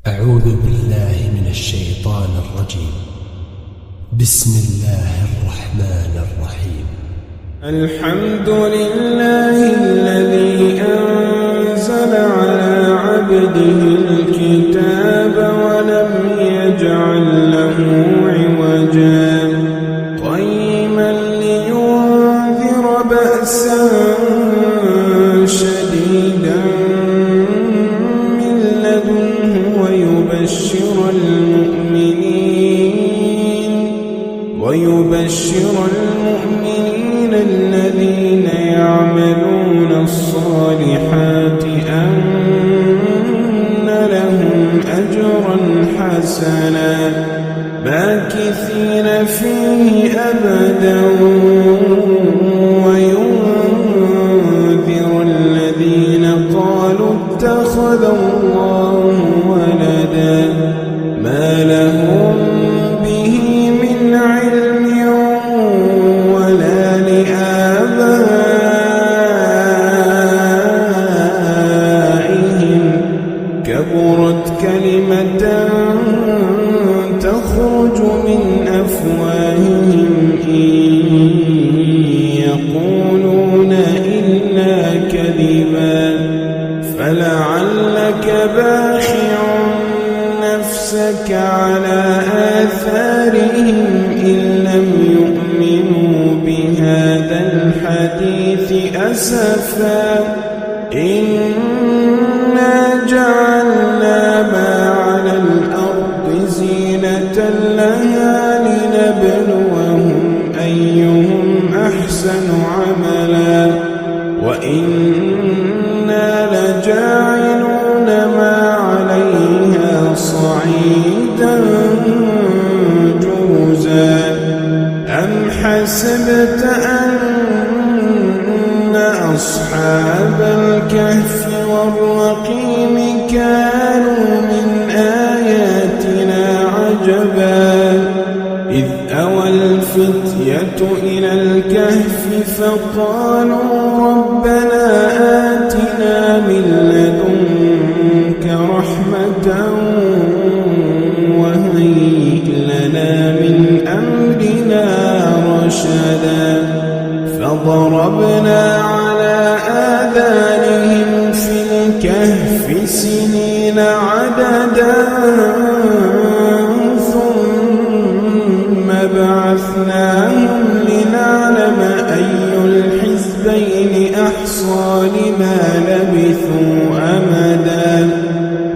أعوذ بالله من الشيطان الرجيم. بسم الله الرحمن الرحيم. الحمد لله الذي أنزل على عبده الكتاب ولم يجعل له عوجا قيما لينذر بأسا شديدا من لدنه ويبشر المؤمنين الذين يعملون الصالحات أن لهم أجرا حسنا ماكثين فيه أبدا وينذر الذين قالوا اتخذ الله ولدا ما لهم به من علم ولا لآبائهم كبرت كلمة تخرج من أفواههم إن يقولون إلا كذبا فلعلك باخع نفسك على آثارهم إن لم يؤمنوا بهذا الحديث أسفا إنا جعلنا ما على الأرض زينة لها لنبلوهم أيهم أحسن عملا وإنا لجاعلون ما عليها صعيدا جرزا أم حسبت أن أصحاب الكهف والرقيم كانوا من آياتنا عجبا إذ أوى الفتية إلى الكهف فقالوا ربنا آتنا من لدنك رحمة وهيئ لنا من أمرنا رشدا فضربنا على آذانهم في الكهف سنين عددا ثم بعثناهم لنعلم أي الحزبين أحصى لما لبثوا أمدا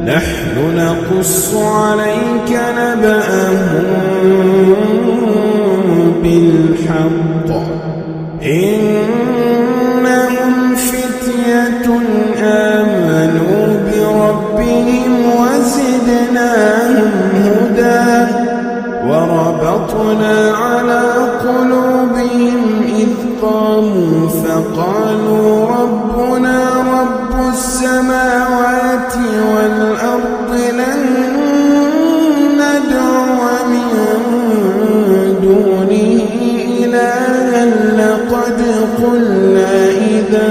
نحن نقص عليك نبأهم بالحق إنهم فتية آمنوا بربهم وزدناهم هدى وربطنا على قلوبهم إذ قاموا فقالوا ربنا رب السماوات والأرض لن ندعو من دونه إلها لقد قلنا إذا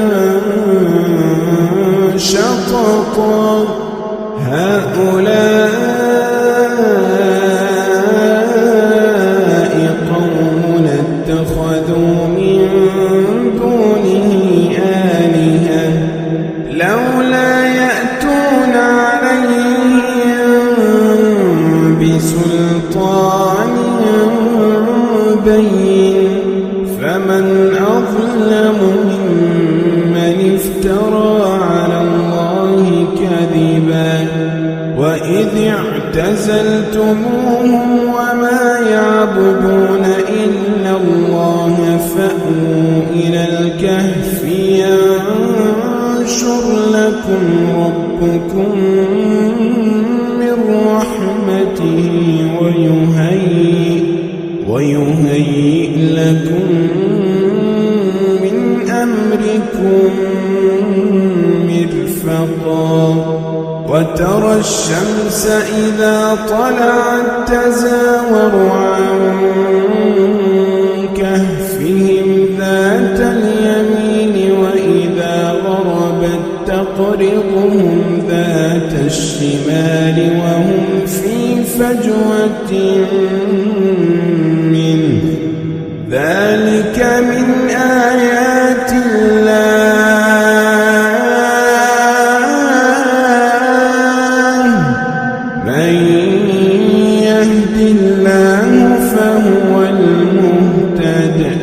شططا هؤلاء قومنا اتخذوا من دونه آلهة لولا يأتون عليهم بسلطان بين فمن أظلم ممن افترى على الله كذبا وإذ اعتزلتموهم وما يعبدون إلا الله فأووا إلى الكهف ينشر لكم ربكم من رحمته ويهيئ لكم من أمركم مرفقا وترى الشمس إذا طلعت تزاور عن كهفهم ذات اليمين وإذا غربت وتقرضهم ذات الشمال وهم في فجوة منه ذلك من آيات الله من يهد الله فهو المهتد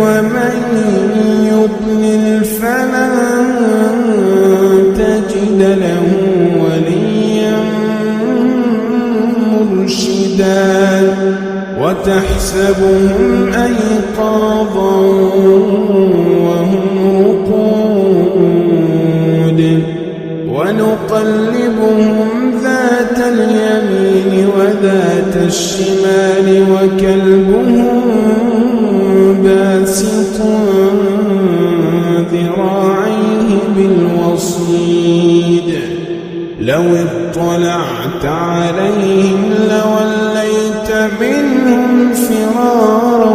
ومن يضلل فلن تجد له وليا مرشدا وتحسبهم أيقاظا وهم رقود ونقلبهم ذات اليمين وذات الشمال وكلبهم باسط ذراعيه بالوصيد لو اطلعت عليهم لوليت منهم فرارا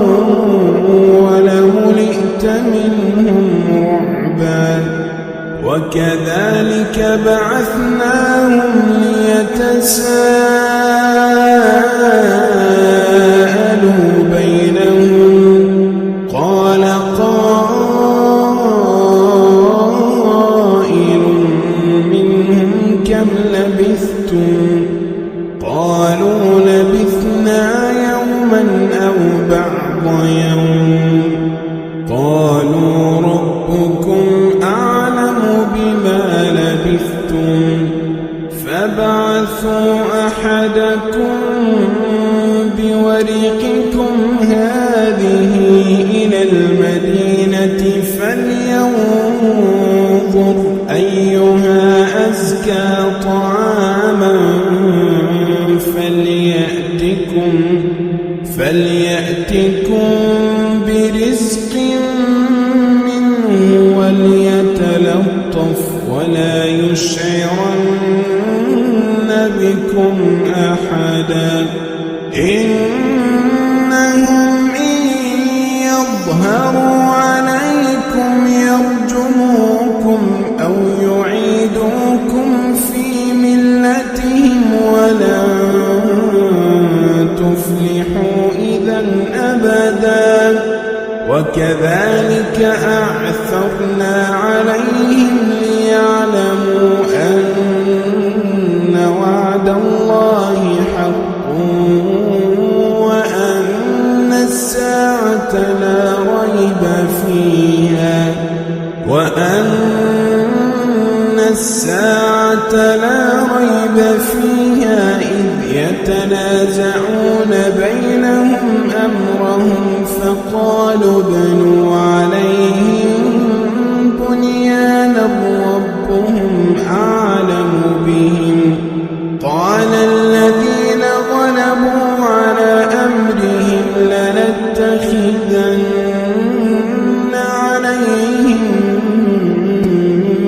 ولملئت منهم رعبا وكذلك بعثناهم ليتساءلوا بينهم قال قائل منهم كم لبثتم قالوا لبثنا يوما أو بعض يوم قالوا ربكم أعلم بما لبثتم فابعثوا أحدكم بورقكم هذه إلى المدينة فلينظر أيها أزكى طعاما فليأتكم برزق منه وليتلطف ولا يشعرن بكم أحدا إنهم إن يظهروا عليكم يرجموكم أو يعيدوكم في ملتهم ولن تفلحوا إذا أبدا وكذلك أعثرنا عليهم ليعلموا أن وعد الله حق وأن الساعة لا ريب فيها إذ يتنازعون بينهم أمرهم فقالوا ابنوا عليهم بنيانا ربهم أعلم بهم قال الذين غلبوا على أمرهم لنتخذن عليهم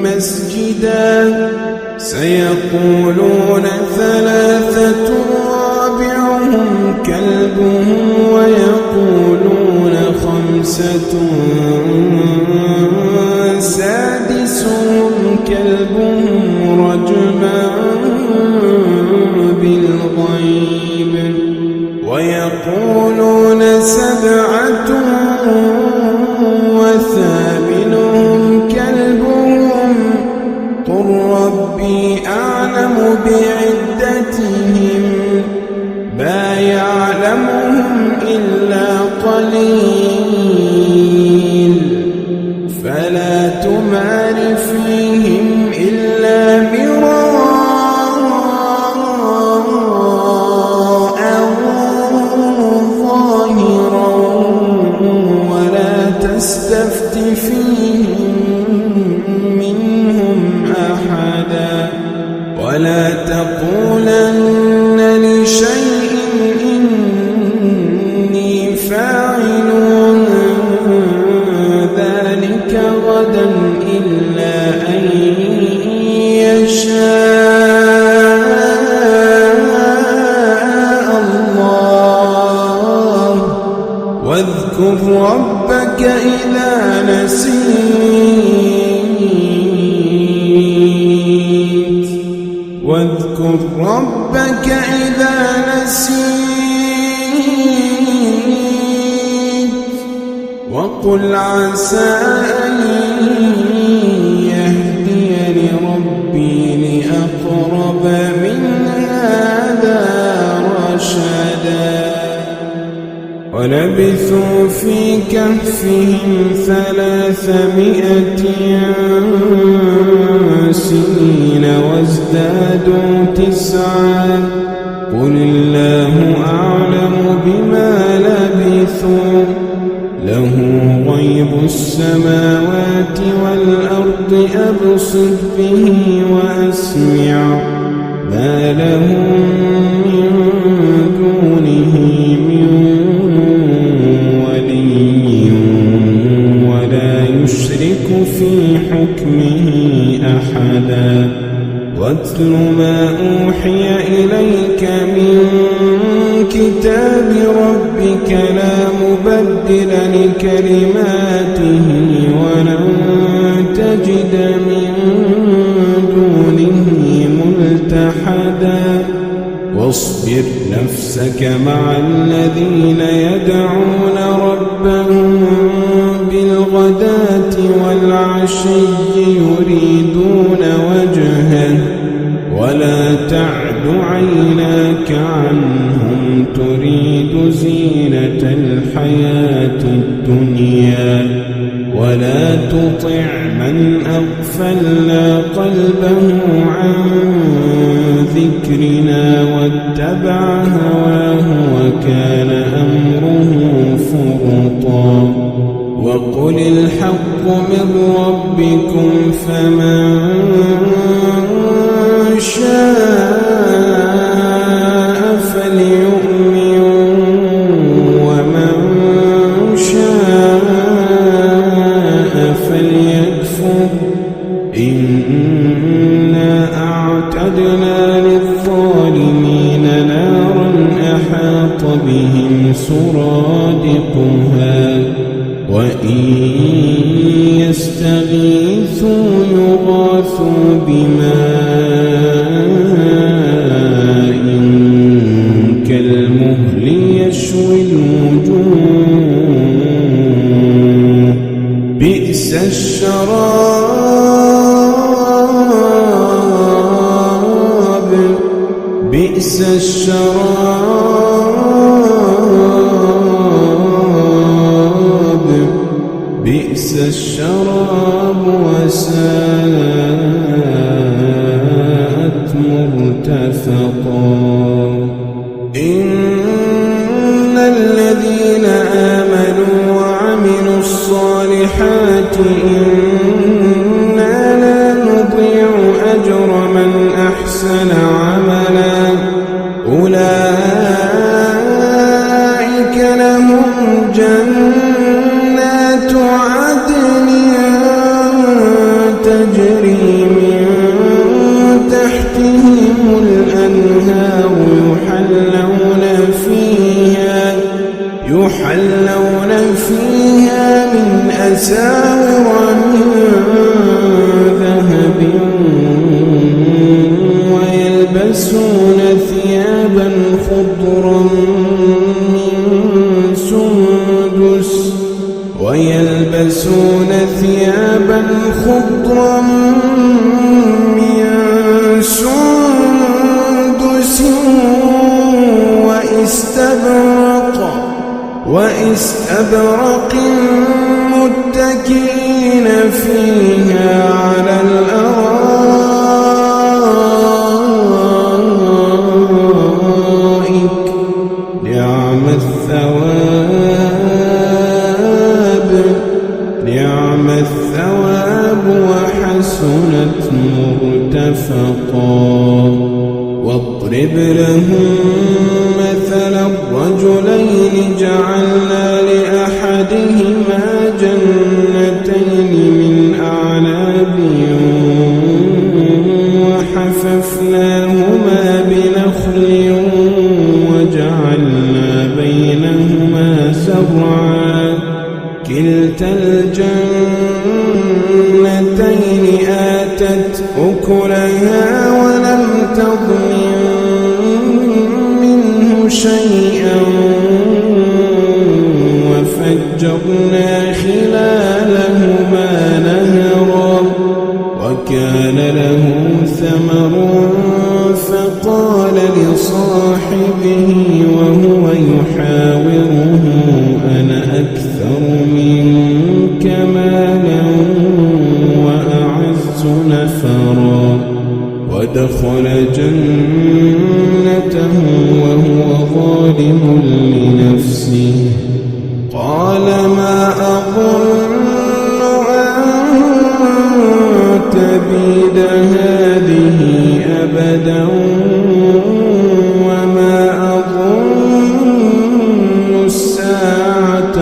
مسجدا سيقولون ثلاثة رابعهم كلبهم ويقولون خمسة سادسهم كلبهم رجما بالغيب ويقولون سبعة وثامنهم كلبهم قل ربي أعلم بعدتهم ما يعلمهم إلا قليل فلا تمار فيهم إلا مراء ظاهرا ولا تستفت فيهم منهم أحدا ولا تقولن لشيء إني فاعل ذلك غدا إلا أن يشاء الله واذكر وقل عسى أن يهديني ربي لأقرب من هذا رشدا ولبثوا في كهفهم 300 سنين وازدادوا 9 قل الله أعلم بما لبثوا له غيب السماوات والأرض أبصر به وأسمع ما لهم من دونه من ولي ولا يشرك في حكمه أحدا واتل ما أوحي إليك من كتاب ربك لا مبدل لكلماته ولن تجد من دونه ملتحدا واصبر نفسك مع الذين يدعون ربهم بالغداة والعشي يريدون وجهه ولا تعد عيناك عنهم تريد زينة الحياة الدنيا ولا تطع من أغفلنا قلبه عن ذكرنا واتبع هواه وكان أمره فرطا وقل الحق من ربكم فمن شاء فليؤمن ومن شاء فليكفر إنا أعتدنا للظالمين نارا أحاط بهم سرادقها وإن يستغيثوا يغاثوا بماء كالمهل يشوي الوجوه بئس الشراب بئس الشراب وساءت مرتفقا إن الذين آمنوا وعملوا الصالحات إنا لا نضيع أجر من أحسن عملا أولئك لهم جنات عدن تجري من تحتهم الأنهار يحلون فيها من أساور من ذهب ويلبسون ثيابا خضرا من سندس واستبرق متكئين فيها على الأرائك نعم الثواب وحسنت مرتفقا واضرب لهم مثلا الرجلين جعلنا لأحدهما جنتين من أعناب وحففناهما بنخل وجعلنا بينهما زرعا كلتا الجنتين آتت أكلها ولم تظلم منه شيئا وفجرنا خلالهما ودخل جنته وهو ظالم لنفسه قال ما أظن أن تبيد هذه أبدا وما أظن الساعة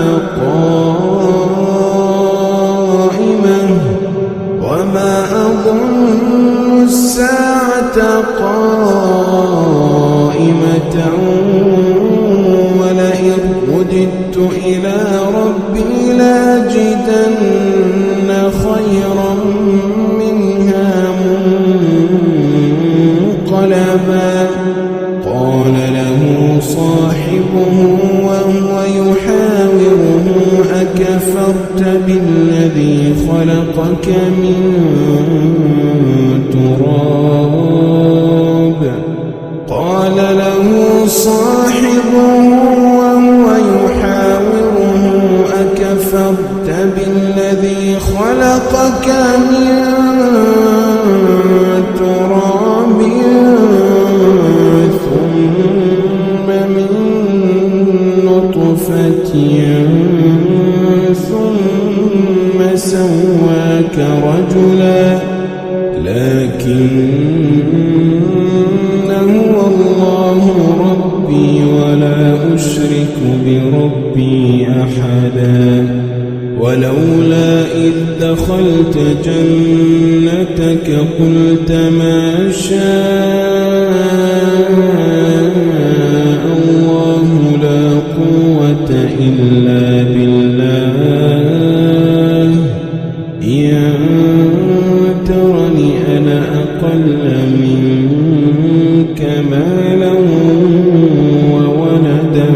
قائمة ولئن رددت إلى ربي لاجدن خيرا منها منقلبا قال له صاحبه وهو يحاوره أكفرت بالذي خلقك من تراب قال له صاحبه وهو يحاوره أكفرت بالذي خلقك من تراب ثم من نطفة ثم سواك رجلا لكن هو الله ربي ولا أشرك بربي أحدا ولولا إذ دخلت جنتك قلت ما شاء الله لا قوة إلا بالله إن ترني أنا أقل منك مالا وولدا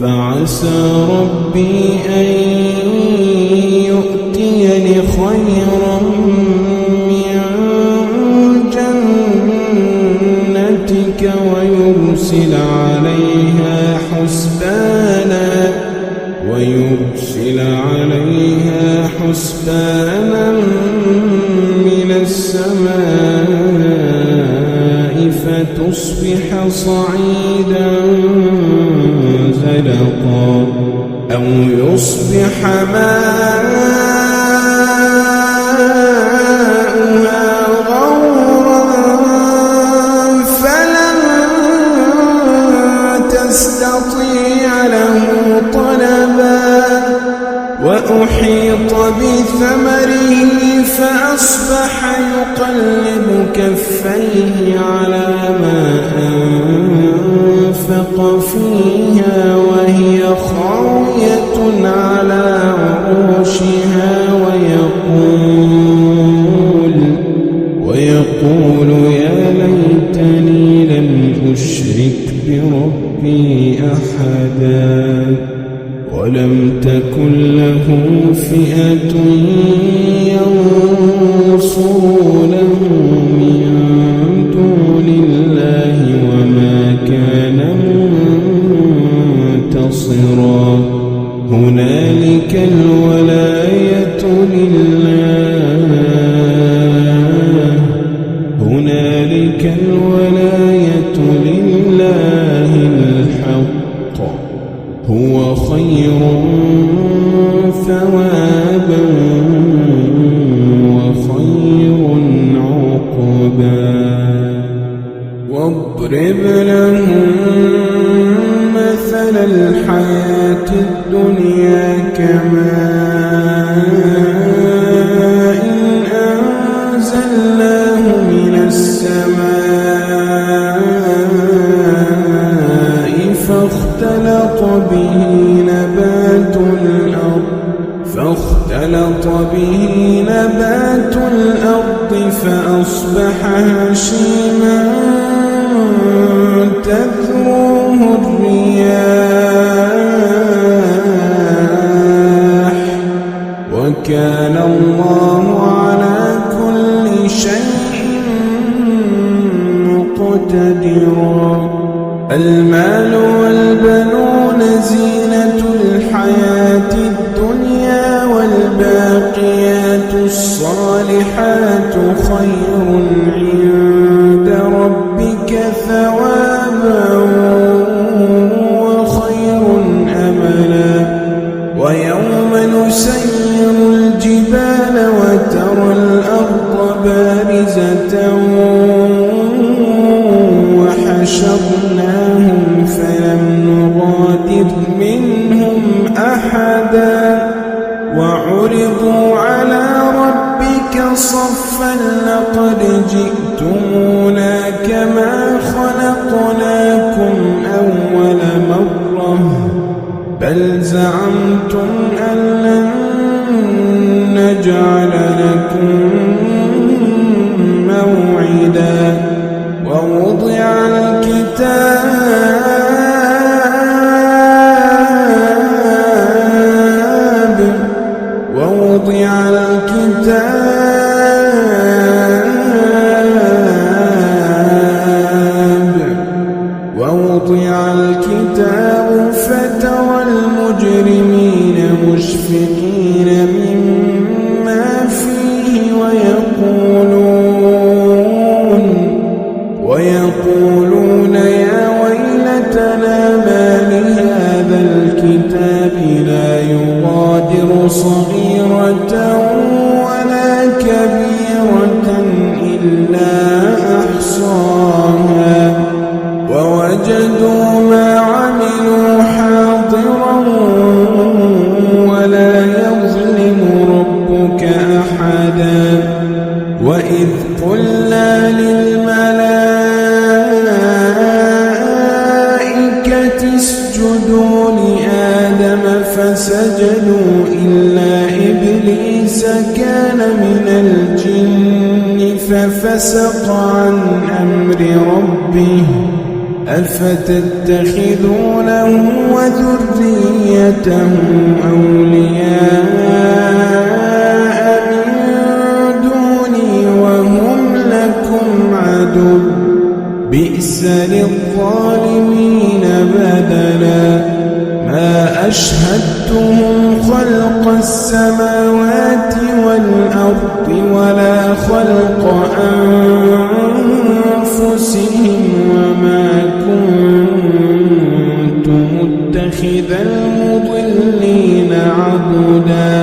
فعسى ربي أن يؤتيني خيرا من جنتك ويرسل عليها حسبانا من السماء فتصبح صعيدا زلقا أو يصبح ماؤها غورا فلن تستطيع له طلبا وأحيط بثمره فأصبح يقلب كفيه على ما أنفق فيها وهي خاوية على عروشها ويقول يا ليتني لم أشرك بربي أحدا ولم تكن له فئة ينصرونه من دون الله وما كان منتصرا هنالك الولاية لله الحق هو خير ثوابا وخير عقبا واضرب لهم مثل الحياة الدنيا كماء أنزلناه من السماء فاختلط به نبات الأرض فأصبح هشيما تذروه الرياح وكان الله على كل شيء مقتدرا المال والبنون زينة الحياة الدنيا والباقيات الصالحات ويوم نسير الجبال وترى الأرض بارزة وحشرناهم فلم نغادر منهم أحدا وعرضوا على ربك صفا لقد جئتمونا كما خلقناكم أول مرة بل زعمتم أن لن نجعل لكم موعدا ووضع الكتاب فترى المجرمين مشفقين مما فيه ويقولون يا ويلتنا ما لهذا الكتاب لا يغادر صغيرة ولا كبيرة إلا أحصاها ووجدوا ما عملوا حاضرا ولا يظلم ربك أحدا وإذ قلنا للملائكة اسجدوا لآدم فسجدوا إلا إبليس كان من الجن ففسق عن أمر ربه أفتتخذونه وذريته أولياء من دوني وهم لكم عدو بئس للظالمين بدلا ما أشهدتهم خلق السماوات والأرض ولا خلق أنفسهم وما كنت متخذ المضلين عضدا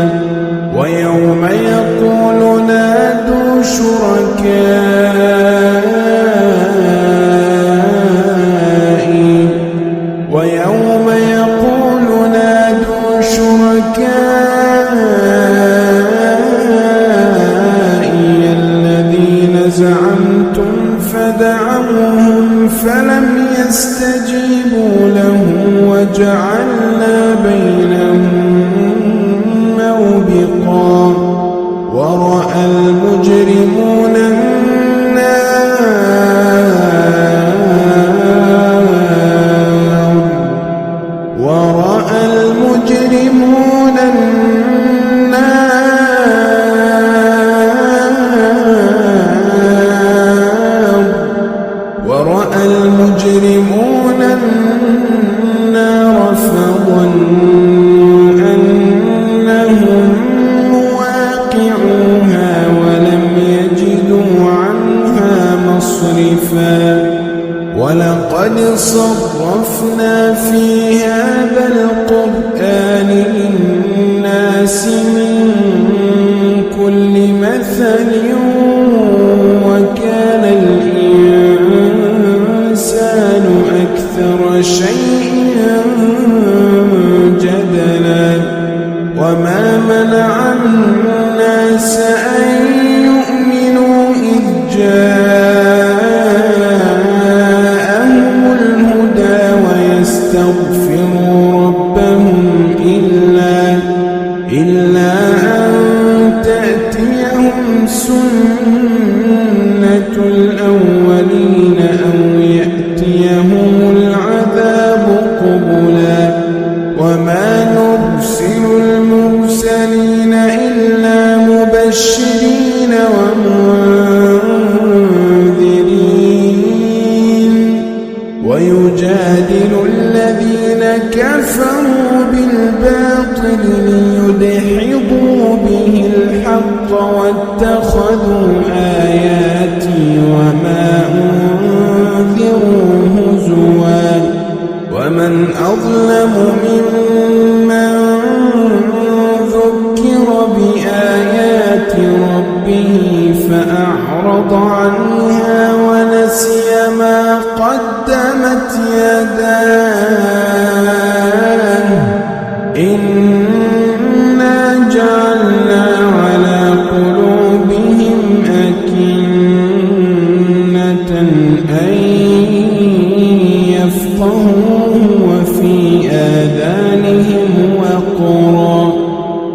ويوم يقول نادوا شركائي الذين زعمتم فدعوهم فلم يستجيبوا لهم وجعلنا بينهم موبقا ورأى المجرمون النار فظنوا أنهم مواقعوها ولم يجدوا عنها مصرفا ولقد صرفنا في هذا القرآن للناس من كل مثل وكان الإنسان أكثر شيء جدلا وما منع الناس أن يؤمنوا إذ جاءهم الهدى ويستغفروا ربهم إلا أن تأتيهم سنة الأولين أو يأتيهم العذاب قبلا وما نرسل المرسلين إلا مبشرين ومنذرين ويجادل الذين كفروا بالباطل ليدحضوا به الحق واتخذوا آياتي وما أنذروا هزوا ومن أظلم ممن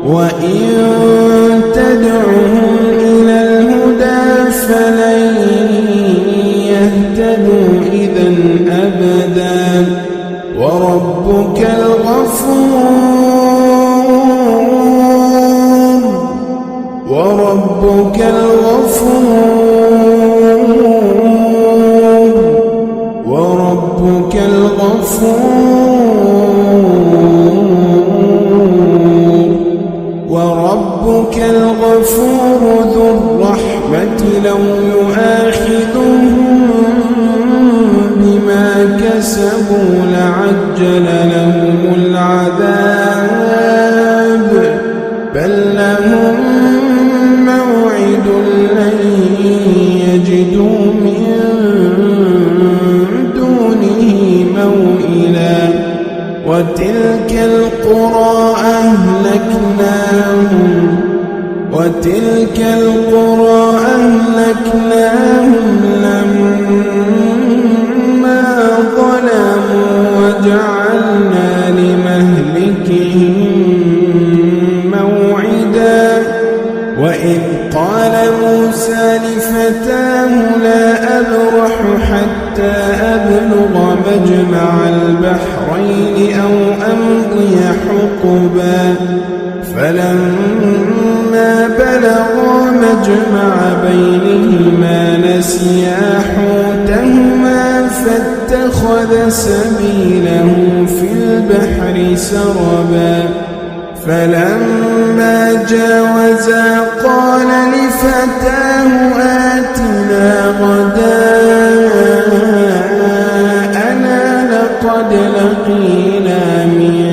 وإن تدعهم إلى الهدى فلن يهتدوا إذا أبدا وربك الغفور ذو الرحمة لو يؤاخذهم بما كسبوا لعجل لهم العذاب بل لهم موعد لن يجدوا من دونه موئلا وتلك القرى أهلكناهم لما ظلموا وجعلنا لمهلكهم موعدا وإذ قال موسى لفتاه لا أبرح حتى أبلغ مجمع البحرين أو أمضي حقبا فلما بلغا مجمع بينهما نسيا حوتهما فاتخذ سبيله في البحر سربا فلما جاوزا قال لفتاه آتنا غداءنا لقد لقينا من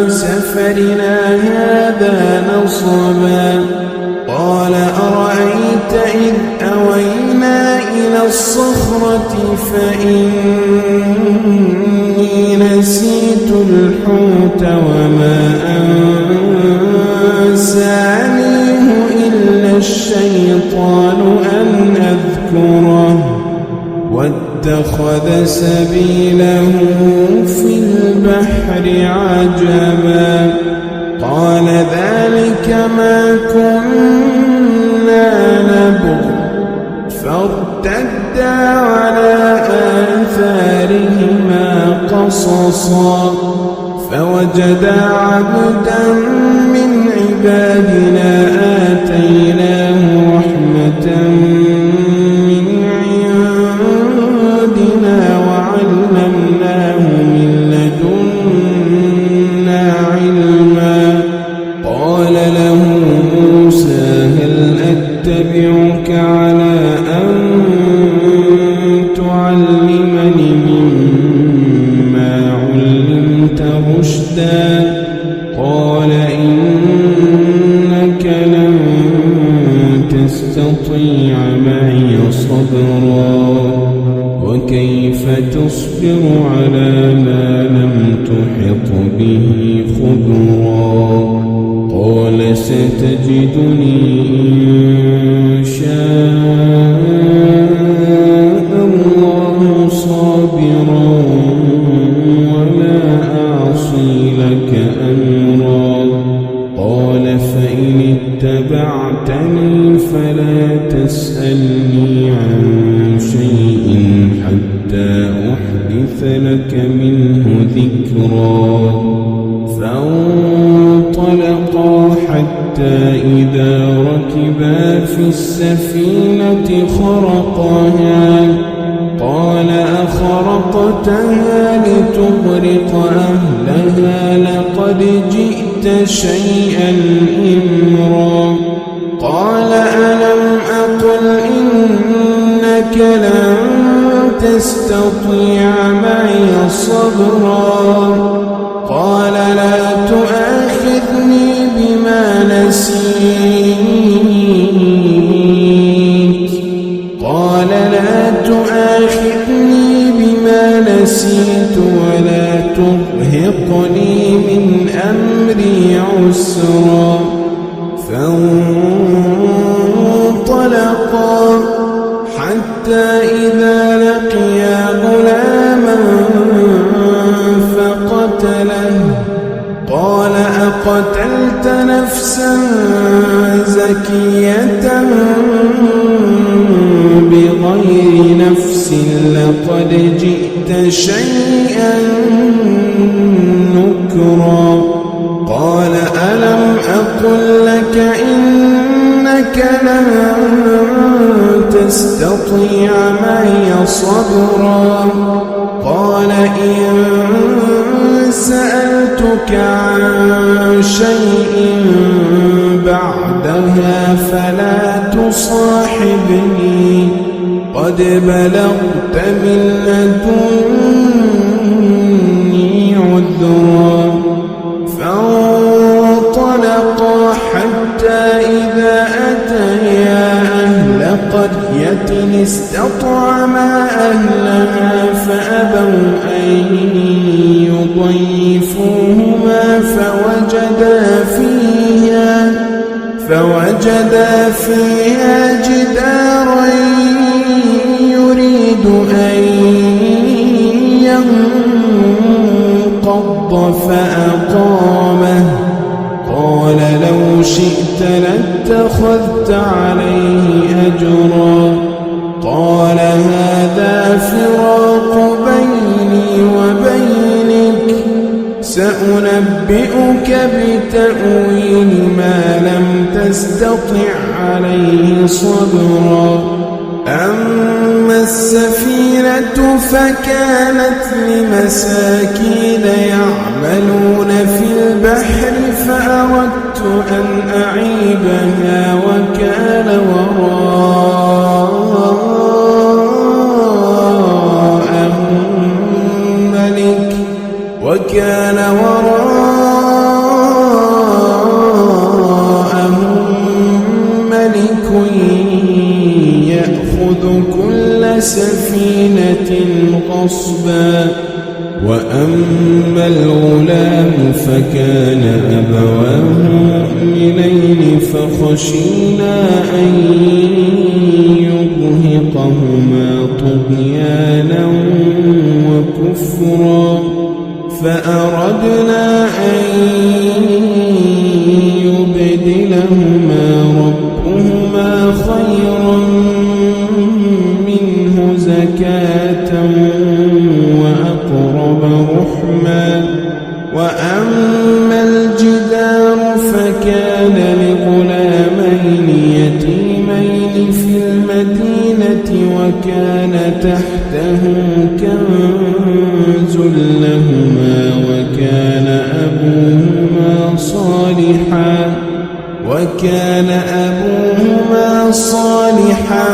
سفرنا هذا نصبا قال أرأيت إذ أوينا إلى الصخرة فإني نسيت الحوت وما أنسانيه إلا الشيطان أن أذكره واتخذ سبيله في البحر عجبا قال ذلك ما كنا نبغ فارتدا على آثارهما قصصا فوجدا عبدا من عبادنا آتيناه رحمة من عندنا وعلمناه من لدنا علما قال له موسى هل أتبعك على أن تعلمني مما علمت رشدا قال إنك لن تستطيع معي صبرا وكيف تصبر على ما لم تحط به خبرا قال ستجدني إن شاء الله صابرا ولا أعصي لك أمرا قال فإن اتبعتني فلا تسألني عن شيء حتى أحدث لك منه ذكرا فانطلقا حتى إذا ركبا في السفينة خرقها قال أخرقتها لتغرق أهلها لقد جئت شيئا إمرا قال ألم أقل إنك لن تستطيع معي صبرا قال لا تؤاخذني بما نسيت ولا ترهقني من أمري عسرا فانطلقا حتى إذا لقيا غلاما فقتله قال أقتلت نفسا زكية بغير نفس لقد جئت شيئا نكرا قال ألم أقل لك إنك لن تستطيع معي صبرا قال إن سألتك عن شيء بعدها فلا تصاحبني قد بلغت من لدني عذرا فانطلقا حتى إذا أتيا أهل قرية استطعما أهلها فأبوا أن يضيفوهما فوجدا فيها جدارا يريد أن ينقض فأقامه قال لو شئت لاتخذت عليه أجرا قال هذا فراق بيني وبينك سأنبئك بتأويل ما لم تستطع عليه صبرا أما السفينة فكانت لمساكين يعملون في البحر فأردت أن أعيبها وكان وراءهم ملك يأخذ كل سفينة غصبا وأما الغلام فكان أبواه مؤمنين فخشينا أن يرهقهما طغيانا وكفرا فأردنا أن يبدلهما ربهما خيرا منه زكاة وأقرب رحما وأما الجدار فكان لغلامين يتيمين في المدينة وكان تحته كنز لهما وكان أبوهما صالحا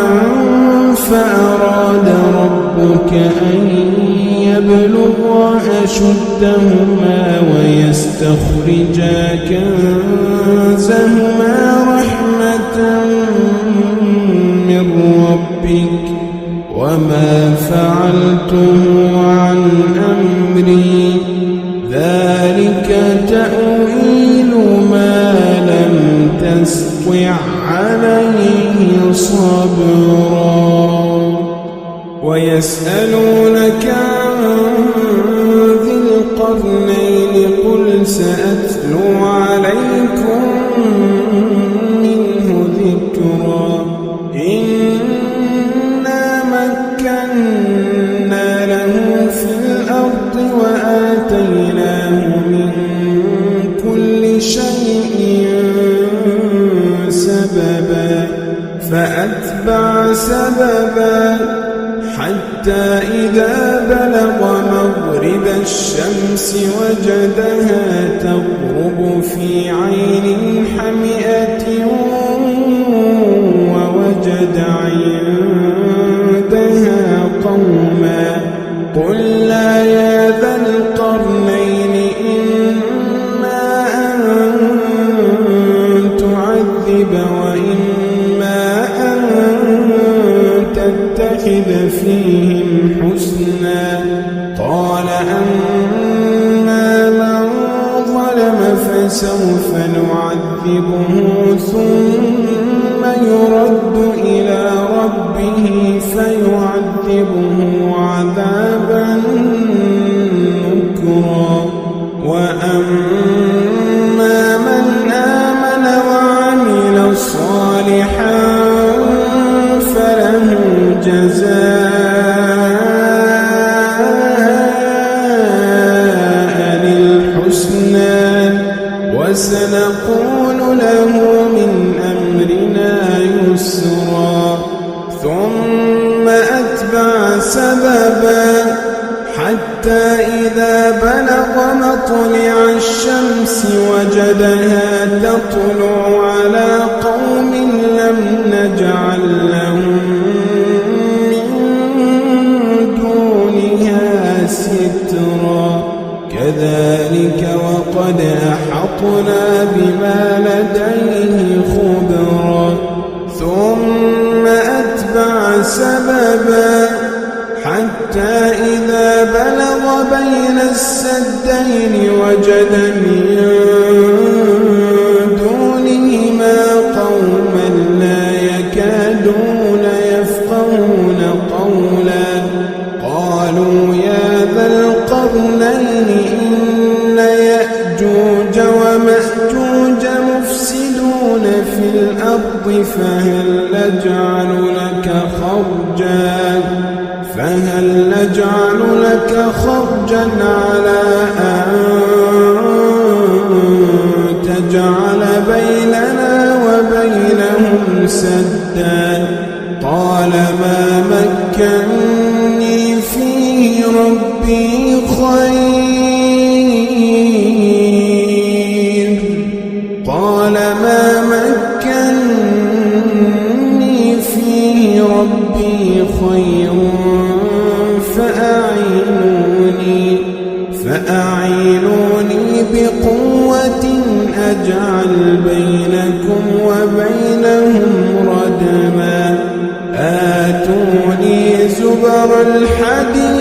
فأراد ربك أن يبلغا أشدهما ويستخرجا كنزهما رحمة من ربك وما فعلته عن أمري ذلك تأويل ما لم تستطع عليه صبرا ويسألونك عن ذي القرنين قل سأتلو عليكم منه ذكرا إنا مكنا له في الأرض وآتيناه من كل شيء سببا فأتبع سببا حتى إذا بلغ مغرب الشمس وجدها تغرب في عين حمئة ووجد عندها قوما قلنا يا ذا القرنين إما أن تعذب وإما أن تتخذ فيهم حسنا قال أما من ظلم فسوف نعذبه ثم يرد إلى ربه فيعذبه عذابا نكرا وأما سنقول له من أمرنا يسرا ثم أتبع سببا حتى إذا بلغ مطلع الشمس وجدها تطلع على قوم لم نجعل لهم من دونها سترا كذلك وقد أحطنا بما لديه خبرا ثم أتبع سببا حتى إذا بلغ بين السدين وجد من دونهما قوما لا يكادون يفقهون قولا قالوا يا ذا القرنين إن يأجوج ومأجوج مفسدون في الأرض فهل نجعل لك خرجا على أن تجعل بيننا وبينهم سدا قال ما مكني فيه ربي خير فأعينوني بقوة أجعل بينكم وبينهم ردما آتوني زبر الحديد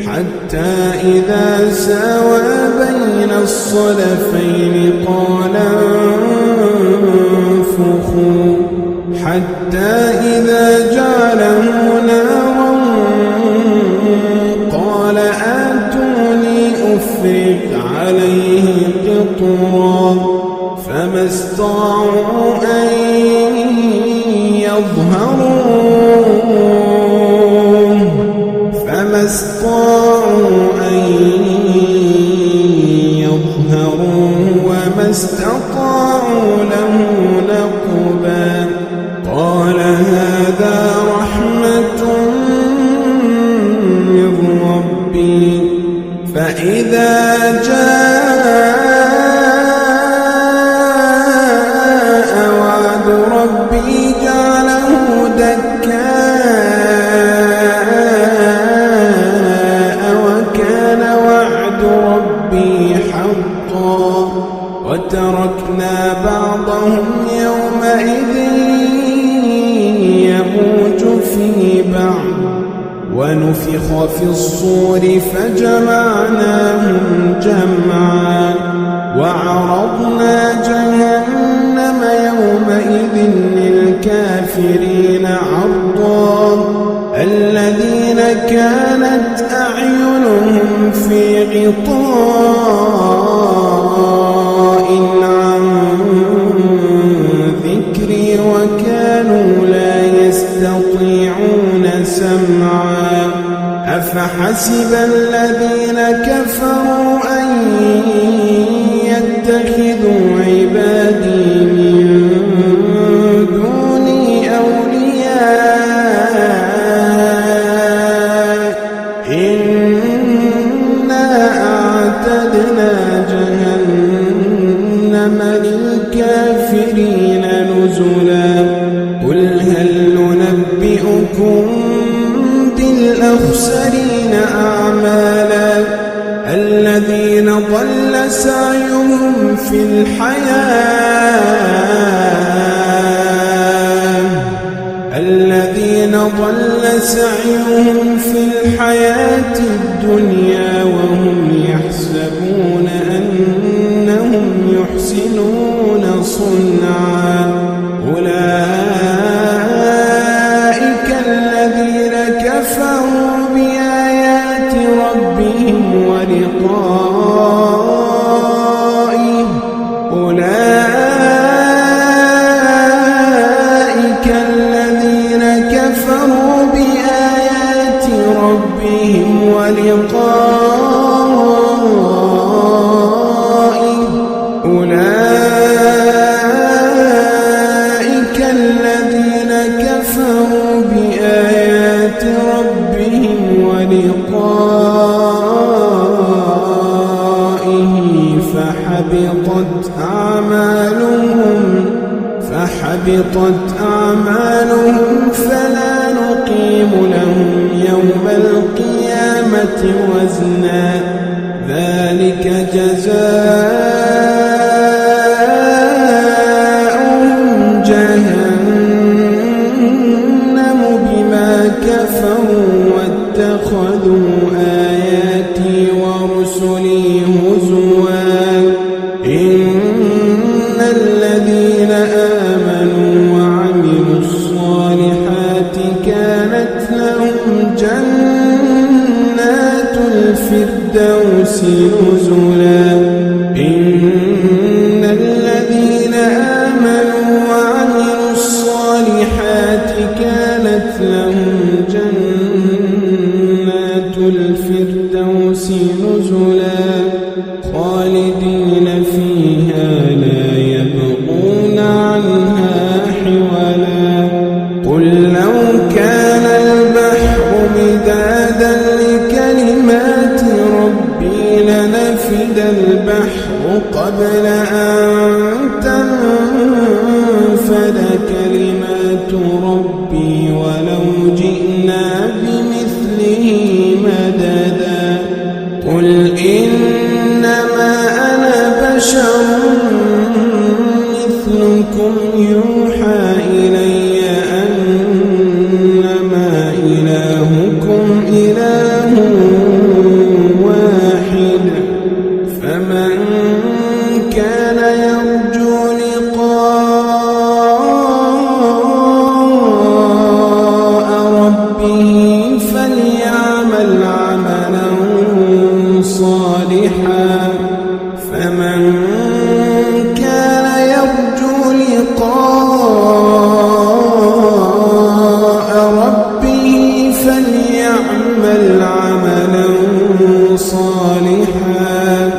حتى إذا ساوى بين الصدفين قال انفخوا حتى إذا جعله نارا قال آتوني أفرغ عليه قطرا فما استطاعوا أن يظهروه وما استطاعوا له نقبا قال هذا رحمة من ربي فإذا جاء وعد ربي جعله دكاء وكان وعد ربي حقا وتركنا بعضهم يومئذ يموج في بعض ونفخ في الصور فجمعناهم جمعا وعرضنا جهنم يومئذ للكافرين عرضا الذين كانت أعينهم في غطاء عن ذكري وكانوا لا يستطيعون سمعا أفحسب الذين كفروا أن يتخذوا عبادي من دوني أولياء إنا أعتدنا جهنم للكافرين نزلا قل هل ننبئكم بالأخسرين أعمالا الذين ضل سعيهم في الحياة الدنيا وهم يحسبون أنهم يحسنون صنعا أولئك الذين كفروا بآيات ربهم ولقائه أولئك الذين كفروا بآيات ربهم ولقائه فحبطت أعمالهم فلا نقيم لهم يوم القيامة وزنا ذلك جزاؤهم جهنم بما كفروا واتخذوا آياتي ورسلي هزوا إن الذين آمنوا وعملوا الصالحات كانت لهم جنات الفردوس نزلا إن الذين آمنوا وعملوا الصالحات كانت لهم جنات الفردوس نزلا خالدين فيها لا يبغون عنها حولا قل لو كان البحر مدادا لكلمات ربي لنفد البحر قبل أن تنفد كلمات ربي ولو جئنا بمثله مددا قل إنما أنا بشر مثلكم يوحى إلي أنما إلهكم إله واحد فمن كان يرجو لقاء ربه فليعمل عملا صالحا فمن كان يرجو لقاء ربه فليعمل عملا صالحا